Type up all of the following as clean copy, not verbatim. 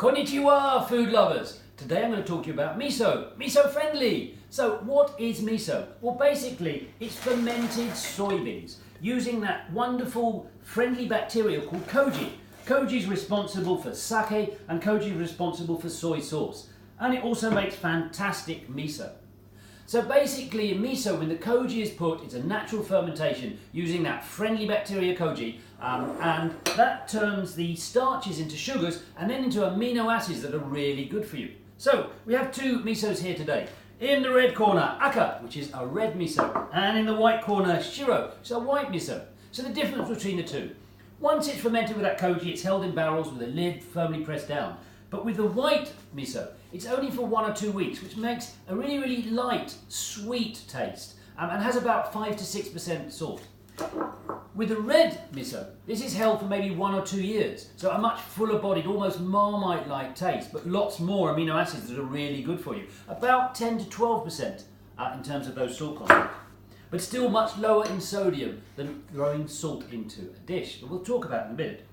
Konnichiwa, food lovers! Today I'm going to talk to you about miso. Miso friendly! So what is miso? Well, basically it's fermented soybeans using that wonderful friendly bacteria called koji. Koji is responsible for sake and koji is responsible for soy sauce. And it also makes fantastic miso. So basically in miso, when the koji is put, it's a natural fermentation using that friendly bacteria koji, and that turns the starches into sugars and then into amino acids that are really good for you. So we have two misos here today. In the red corner, aka, which is a red miso, and in the white corner, shiro, which is a white miso. So the difference between the two. Once it's fermented with that koji, it's held in barrels with a lid firmly pressed down. But with the white miso, it's only for 1 or 2 weeks, which makes a really, really light, sweet taste and has about 5 to 6% salt. With the red miso, this is held for maybe 1 or 2 years, so a much fuller bodied, almost Marmite-like taste, but lots more amino acids that are really good for you. About 10 to 12% in terms of those salt content. But still much lower in sodium than throwing salt into a dish, but we'll talk about it in a minute.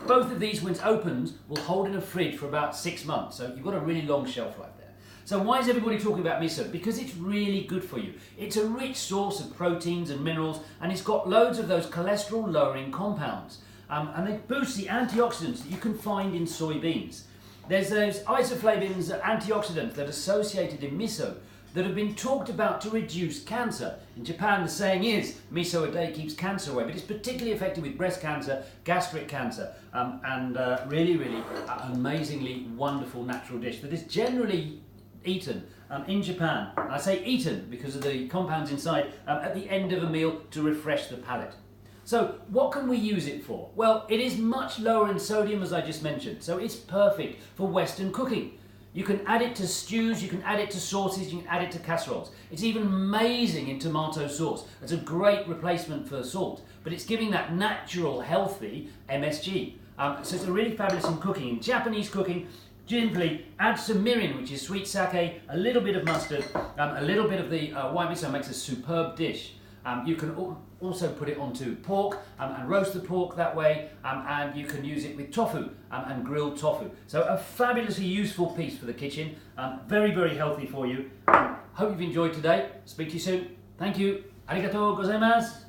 Both of these, when it's opened, will hold in a fridge for about 6 months, so you've got a really long shelf life there. So why is everybody talking about miso? Because it's really good for you. It's a rich source of proteins and minerals, and it's got loads of those cholesterol-lowering compounds. And they boost the antioxidants that you can find in soybeans. There's those isoflavones, antioxidants that are associated in miso that have been talked about to reduce cancer. In Japan, the saying is, miso a day keeps cancer away, but it's particularly effective with breast cancer, gastric cancer, and really, really amazingly wonderful natural dish that is generally eaten in Japan. And I say eaten because of the compounds inside at the end of a meal to refresh the palate. So what can we use it for? Well, it is much lower in sodium, as I just mentioned, so it's perfect for Western cooking. You can add it to stews, you can add it to sauces, you can add it to casseroles. It's even amazing in tomato sauce. It's a great replacement for salt, but it's giving that natural, healthy MSG. So it's really fabulous in cooking. In Japanese cooking, simply add some mirin, which is sweet sake, a little bit of mustard, a little bit of the white miso makes a superb dish. You can also put it onto pork and roast the pork that way, and you can use it with tofu and grilled tofu. So a fabulously useful piece for the kitchen, very, very healthy for you. Hope you've enjoyed today. Speak to you soon. Thank you. Arigatou gozaimasu.